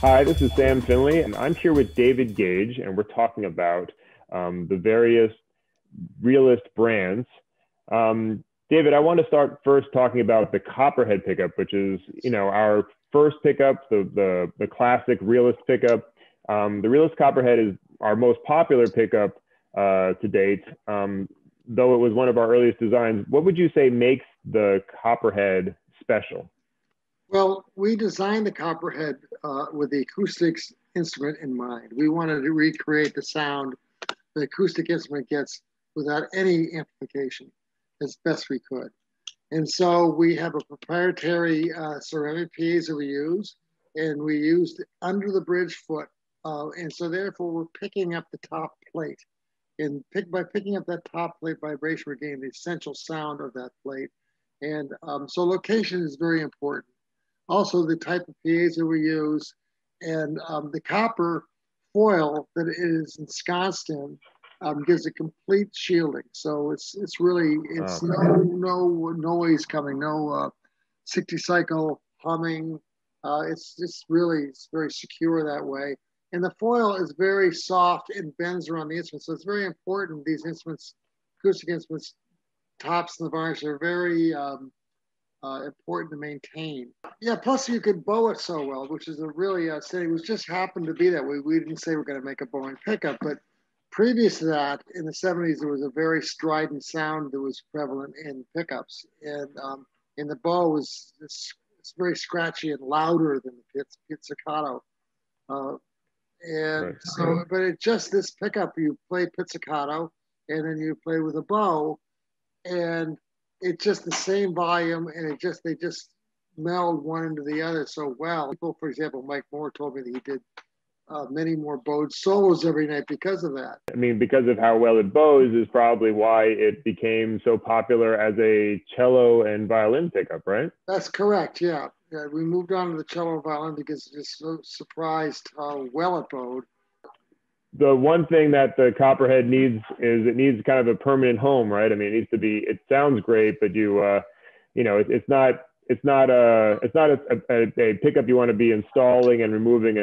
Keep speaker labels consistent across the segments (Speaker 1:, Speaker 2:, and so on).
Speaker 1: Hi, this is Sam Finlay, and I'm here with David Gage, and we're talking about the various Realist brands. David, I want to start first talking about the Copperhead pickup, which is, our first pickup, the classic Realist pickup. The Realist Copperhead is our most popular pickup to date, though it was one of our earliest designs. What would you say makes the Copperhead special?
Speaker 2: Well, we designed the Copperhead with the acoustics instrument in mind. We wanted to recreate the sound the acoustic instrument gets without any amplification as best we could. And so we have a proprietary ceramic piezo we use, and we used under the bridge foot. And so therefore we're picking up the top plate. And by picking up that top plate vibration, we're getting the essential sound of that plate. And so location is very important. Also, the type of piezo we use, and the copper foil that it is ensconced in gives a complete shielding. So it's no noise coming, no 60 cycle humming. It's very secure that way. And the foil is very soft and bends around the instrument. So it's very important. These instruments, acoustic instruments, tops and the varnish are very important to maintain. Yeah, plus you could bow it so well, which is a really it was just happened to be that way. We didn't say we're going to make a bowing pickup, but previous to that, in the 70s, there was a very strident sound that was prevalent in pickups, and in the bow it's very scratchy and louder than the pizzicato. And right. So, but it just this pickup, you play pizzicato, and then you play with a bow, and it's just the same volume, and they just meld one into the other so well. People, for example, Mike Moore told me that he did many more bowed solos every night because of that.
Speaker 1: I mean, because of how well it bows is probably why it became so popular as a cello and violin pickup, right?
Speaker 2: That's correct, yeah. We moved on to the cello and violin because it just so surprised how well it bowed.
Speaker 1: The one thing that the Copperhead needs is it needs kind of a permanent home, right? I mean, it needs to be. It sounds great, but it's not a pickup you want to be installing and removing,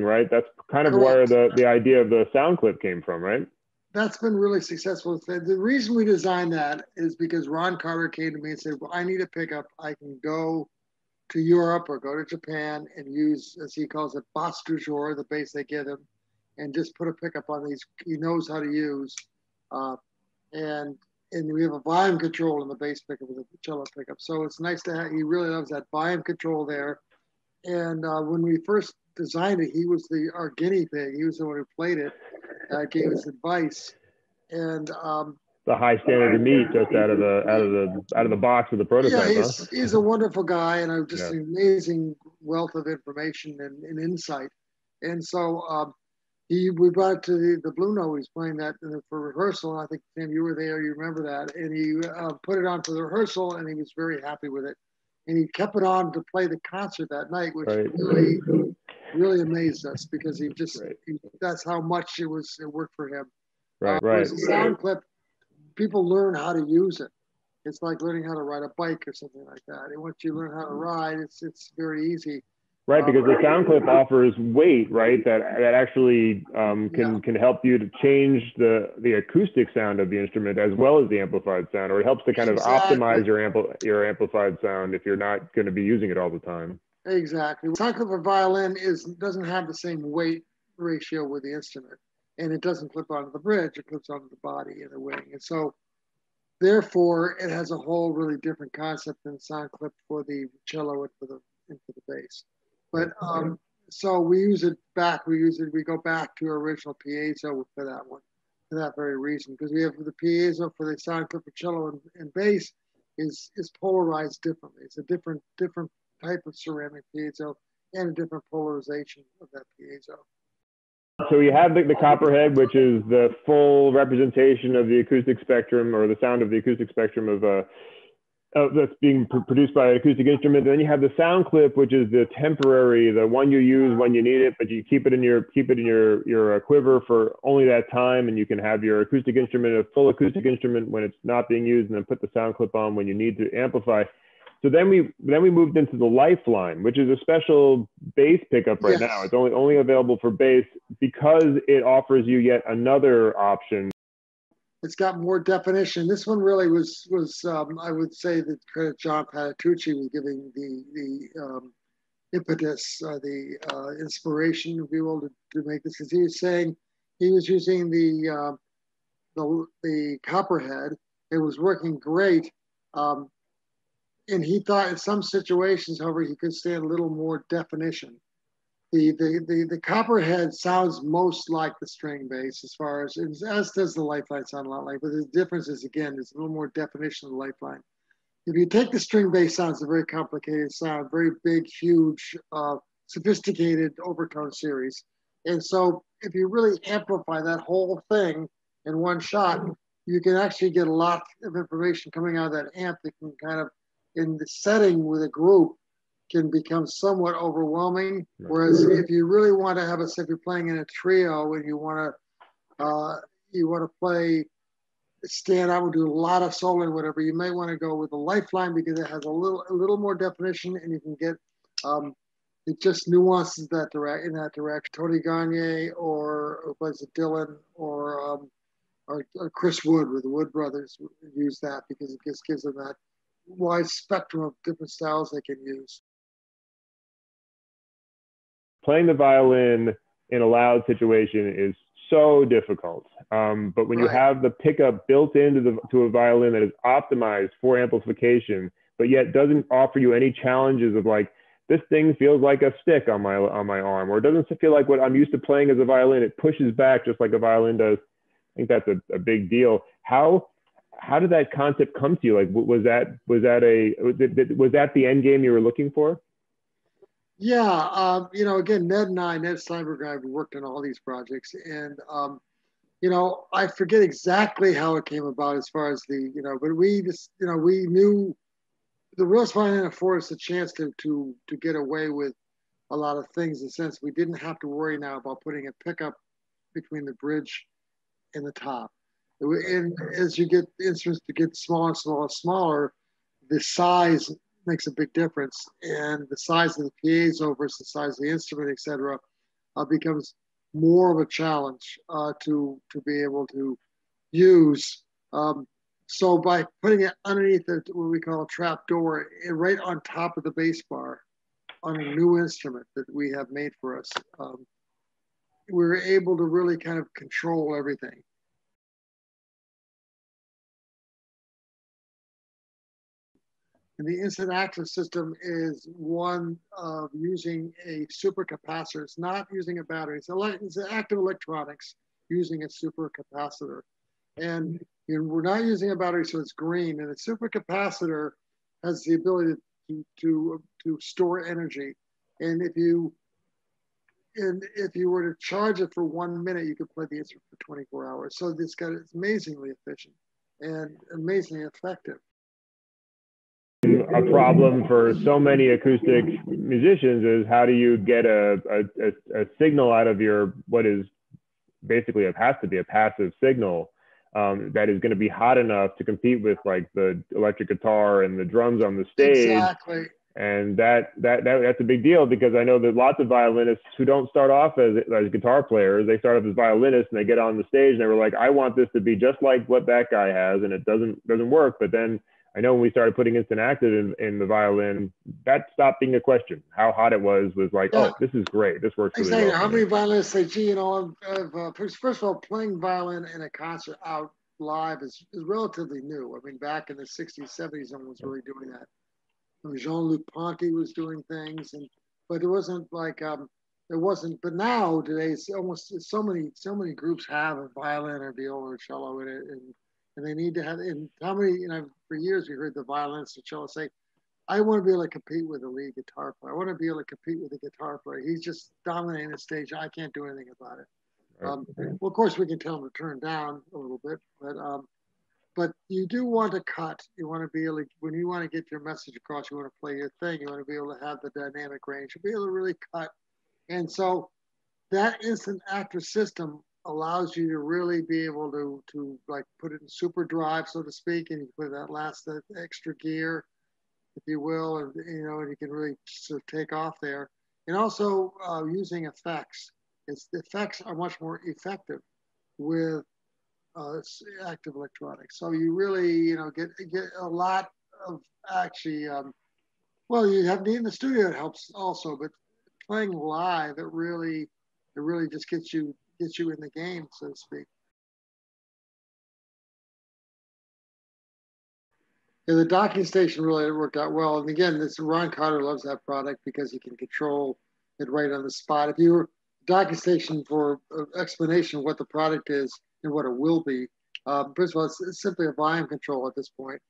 Speaker 1: right? That's kind of where the idea of the sound clip came from, right?
Speaker 2: That's been really successful. The reason we designed that is because Ron Carter came to me and said, well, I need a pickup. I can go to Europe or go to Japan and use, as he calls it, basse du jour, the bass they give him, and just put a pickup on these he knows how to use. And we have a volume control in the bass pickup with a cello pickup. So it's nice to have, he really loves that volume control there. And when we first designed it, he was our guinea pig. He was the one who played it, gave us advice. And
Speaker 1: the high standard to meet just out of the box of the prototype.
Speaker 2: Yeah, he's a wonderful guy, and just an amazing wealth of information and insight. And so we brought it to the Blue Note. He was playing that for rehearsal. And I think, Sam, you were there. You remember that. And he put it on for the rehearsal, and he was very happy with it. And he kept it on to play the concert that night, which really amazed us because that's how much it worked for him.
Speaker 1: Right.
Speaker 2: Whereas a sound clip, people learn how to use it. It's like learning how to ride a bike or something like that. And once you learn how to ride, it's very easy.
Speaker 1: Right, because the sound clip offers weight, right? That actually can help you to change the acoustic sound of the instrument as well as the amplified sound, or it helps to kind of optimize your amplified sound if you're not going to be using it all the time.
Speaker 2: Exactly. Sound clip for violin doesn't have the same weight ratio with the instrument, and it doesn't clip onto the bridge. It clips onto the body and the wing, and so therefore it has a whole really different concept than sound clip for the cello and for the bass. But so we use it back. We go back to our original piezo for that one, for that very reason, because we have the piezo for the sound clip for cello and bass is polarized differently. It's a different type of ceramic piezo and a different polarization of that piezo.
Speaker 1: So you have the Copperhead, which is the full representation of the acoustic spectrum or the sound of the acoustic spectrum of that's being produced by an acoustic instrument. And then you have the sound clip, which is the temporary, the one you use when you need it, but you keep it in your quiver for only that time, and you can have your acoustic instrument, a full acoustic instrument, when it's not being used, and then put the sound clip on when you need to amplify. So then we moved into the Lifeline, which is a special bass pickup right now.
Speaker 2: Yes.
Speaker 1: It's only available for bass because it offers you yet another option.
Speaker 2: It's got more definition. This one really was I would say that credit John Patitucci was giving the impetus, the inspiration to be able to make this. Because he was saying he was using the copperhead. It was working great. And he thought in some situations, however, he could stand a little more definition. The copperhead sounds most like the string bass as does the Lifeline sound a lot like, but the difference is, again, there's a little more definition of the Lifeline. If you take the string bass sound, it's a very complicated sound, very big, huge, sophisticated overtone series. And so if you really amplify that whole thing in one shot, you can actually get a lot of information coming out of that amp that can kind of, in the setting with a group, can become somewhat overwhelming. Whereas if you really want to have if you're playing in a trio and you want to play, stand out and do a lot of soloing, whatever, you may want to go with the Lifeline because it has a little more definition, and you can get it just nuances in that direction. Tony Gagne or was it Dylan or Chris Wood with the Wood Brothers use that because it just gives them that wide spectrum of different styles they can use.
Speaker 1: Playing the violin in a loud situation is so difficult. But when you have the pickup built into a violin that is optimized for amplification, but yet doesn't offer you any challenges of like, this thing feels like a stick on my arm, or it doesn't feel like what I'm used to playing as a violin. It pushes back just like a violin does. I think that's a big deal. How did that concept come to you? Like, was that the end game you were looking for?
Speaker 2: Yeah, again, Ned Steinberg and I have worked on all these projects, and I forget exactly how it came about as far as but we just, we knew the Realist Violin afforded us a chance to get away with a lot of things in the sense we didn't have to worry now about putting a pickup between the bridge and the top. And as you get instruments to get smaller and smaller and smaller, the size makes a big difference, and the size of the piezo versus the size of the instrument, etc., becomes more of a challenge to be able to use. So by putting it underneath what we call a trap door, right on top of the bass bar, on a new instrument that we have made for us, we're able to really kind of control everything. And the instant active system is one of using a supercapacitor. It's not using a battery. It's active electronics using a supercapacitor. And we're not using a battery, so it's green. And a supercapacitor has the ability to store energy. And if you were to charge it for 1 minute, you could play the instrument for 24 hours. So it's amazingly efficient and amazingly effective.
Speaker 1: A problem for so many acoustic musicians is how do you get a signal out of your what is basically has to be a passive signal that is going to be hot enough to compete with like the electric guitar and the drums on the stage.
Speaker 2: Exactly.
Speaker 1: And that's a big deal because I know that lots of violinists who don't start off as guitar players, they start off as violinists and they get on the stage and they were like, I want this to be just like what that guy has, and it doesn't work. But then I know when we started putting instant active in the violin, that stopped being a question. How hot it was like, oh, this is great. This works really well.
Speaker 2: How many violinists say, gee, first of all, playing violin in a concert out live is relatively new. I mean, back in the 60s, 70s, someone was really doing that. Jean-Luc Ponty was doing things, but it wasn't like But now today, it's almost so many groups have a violin or viola or cello in it, and they need to have. And how many? For years we heard the violinist and cello say, "I want to be able to compete with a lead guitar player. I want to be able to compete with a guitar player. He's just dominating the stage. I can't do anything about it." Well, of course, we can tell him to turn down a little bit, but you do want to cut. You want to be able to, when you want to get your message across, you want to play your thing, you want to be able to have the dynamic range, to be able to really cut. And so that instant active system allows you to really be able to like put it in super drive, so to speak, and you put that extra gear. if you will, and and you can really sort of take off there. And also using effects. The effects are much more effective with active electronics. So you really, get a lot of actually. Well, you have in the studio it helps also, but playing live, it really just gets you in the game, so to speak. Yeah, the docking station really worked out well. And again, this Ron Carter loves that product because he can control it right on the spot. If you were docking station for explanation of what the product is and what it will be, first of all, it's simply a volume control at this point.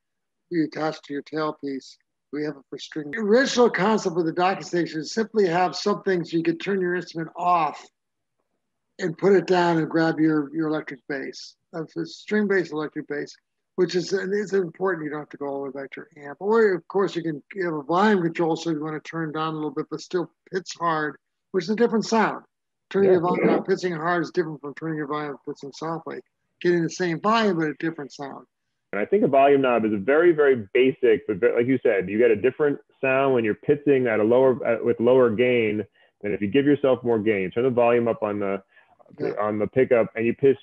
Speaker 2: You attach to your tailpiece. We have it for string. The original concept of the docking station is simply have something so you could turn your instrument off and put it down and grab your electric bass. That's a string-based electric bass, which is important. You don't have to go all the way back to your amp. Or, of course, you have a volume control, so you want to turn down a little bit, but still hits hard, which is a different sound. Turning your volume down, pitching hard is different from turning your volume up, pitching softly. Getting the same volume, but a different sound.
Speaker 1: And I think a volume knob is a very, very basic, but like you said, you get a different sound when you're pitching at with lower gain than if you give yourself more gain. Turn the volume up on the pickup, and you pitch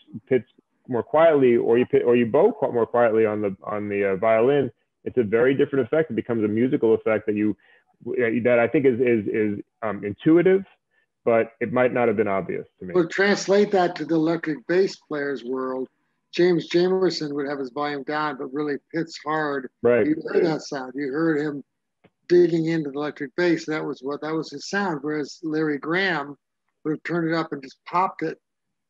Speaker 1: more quietly, or you bow more quietly on the violin. It's a very different effect. It becomes a musical effect that I think is intuitive, but it might not have been obvious to me.
Speaker 2: Well, translate that to the electric bass player's world. James Jamerson would have his volume down, but really pits hard.
Speaker 1: Right.
Speaker 2: You heard that sound. You heard him digging into the electric bass. That was his sound. Whereas Larry Graham would have turned it up and just popped it,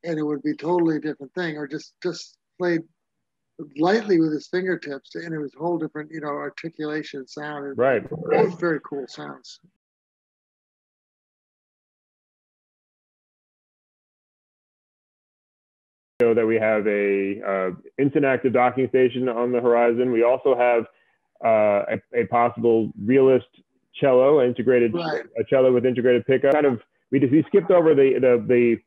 Speaker 2: and it would be totally a different thing. Or just played lightly with his fingertips, and it was a whole different, articulation sound.
Speaker 1: Right.
Speaker 2: Both very cool sounds.
Speaker 1: That we have a instant active docking station on the horizon. We also have a possible Realist cello, a cello with integrated pickup. We skipped over the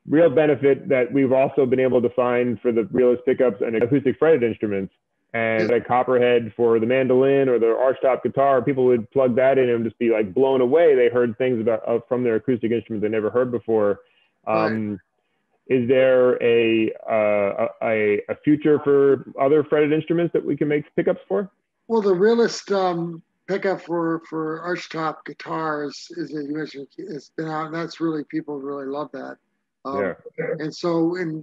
Speaker 1: real benefit that we've also been able to find for the Realist pickups and acoustic fretted instruments, and a copperhead for the mandolin or the archtop guitar. People would plug that in and just be like blown away. They heard things from their acoustic instruments they never heard before. Is there a future for other fretted instruments that we can make pickups for?
Speaker 2: Well, the Realist pickup for archtop guitars, as you mentioned, it's been out, and that's really, people really love that. And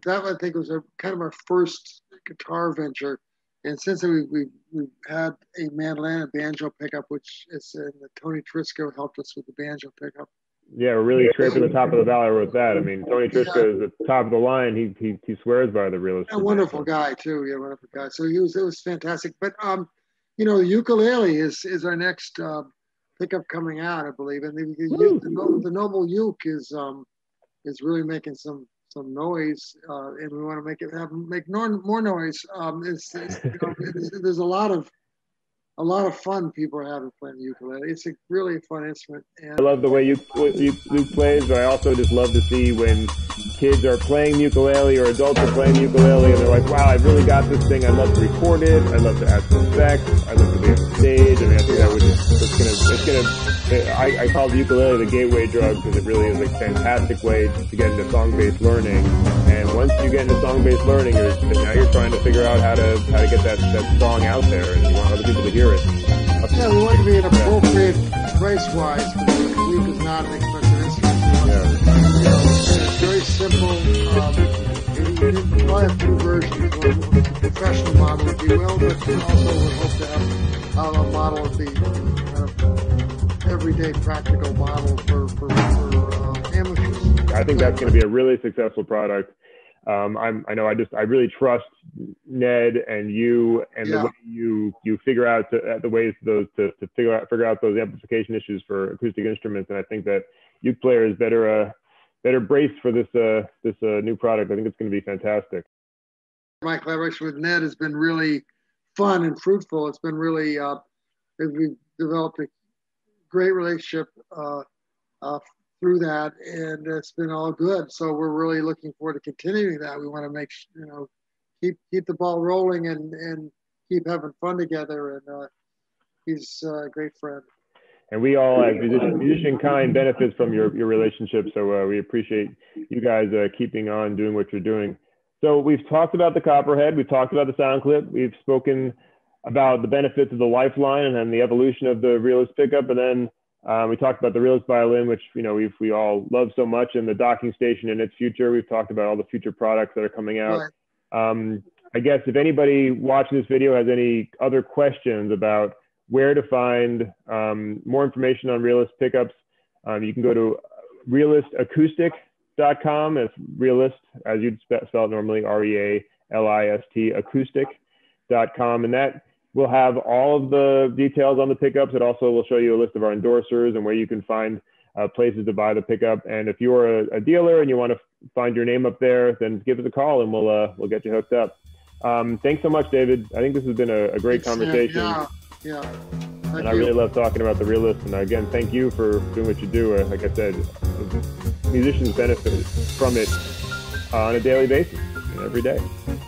Speaker 2: that I think was kind of our first guitar venture. And since then we've had a mandolin and banjo pickup, which is Tony Trisco helped us with the banjo pickup.
Speaker 1: Yeah, we're really scraping the top of the valley with that. I mean, Tony Trisco is at the top of the line. He swears by the Realist.
Speaker 2: A wonderful guy too. Yeah, wonderful guy. So it was fantastic. But the ukulele is our next pickup coming out, I believe. And the Noble Uke is really making some noise, and we want to make more noise. There's a lot of fun people are having playing the ukulele. It's a really fun instrument. And
Speaker 1: I love the way Luke plays, but I also just love to see when kids are playing the ukulele or adults are playing the ukulele and they're like, wow, I've really got this thing. I'd love to record it. I'd love to add some effects. I'd love to be on stage. I mean, I think that would I call the ukulele the gateway drug because it really is a fantastic way to get into song-based learning. And once you get into song-based learning, now you're trying to figure out how to get that song out there, and you want other people to hear it.
Speaker 2: Yeah, we want to be an appropriate price-wise, but the uke is not an expensive instrument. It's very simple. You probably have two versions, one professional model, if you will, but we also would hope to have a model of the everyday practical model for amateurs.
Speaker 1: I think that's going to be a really successful product. I really trust Ned and you and the way you figure out the ways to figure out those amplification issues for acoustic instruments. And I think that uke players better braced for this new product. I think it's going to be fantastic.
Speaker 2: My collaboration with Ned has been really fun and fruitful. It's been really we've developed a great relationship through that, and it's been all good. So we're really looking forward to continuing that. We want to make keep the ball rolling and keep having fun together. And He's a great friend.
Speaker 1: And we all, as musician kind, benefits from your relationship. So we appreciate you guys keeping on doing what you're doing. So we've talked about the Copperhead. We've talked about the sound clip. We've spoken about the benefits of the Lifeline and then the evolution of the Realist Pickup. And then we talked about the Realist Violin, which we all love so much, and the docking station and its future. We've talked about all the future products that are coming out. Right. I guess if anybody watching this video has any other questions about where to find more information on Realist Pickups, you can go to realistacoustic.com. It's Realist, as you'd spell it normally, R-E-A-L-I-S-T, acoustic.com. And that will have all of the details on the pickups. It also will show you a list of our endorsers and where you can find places to buy the pickup. And if you're a dealer and you want to find your name up there, then give us a call and we'll get you hooked up. Thanks so much, David. I think this has been a great conversation.
Speaker 2: Yeah.
Speaker 1: And I really love talking about the Realist. And again, thank you for doing what you do. Like I said, musicians benefit from it on a daily basis, every day.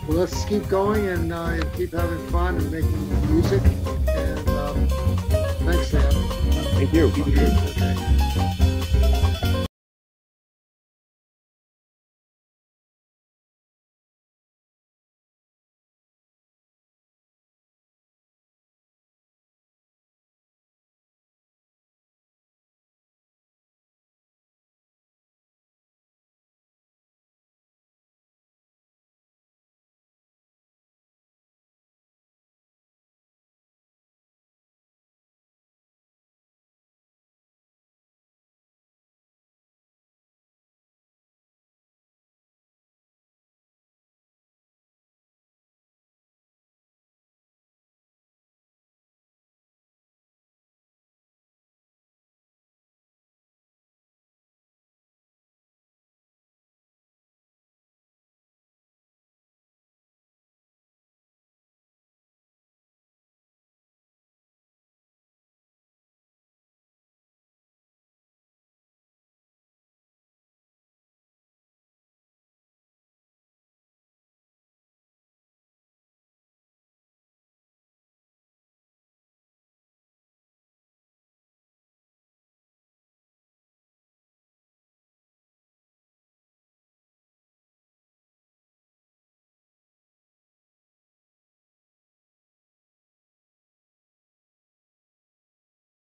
Speaker 2: Well, let's keep going and keep having fun and making music. And thanks, Sam.
Speaker 1: Thank you.
Speaker 2: Okay.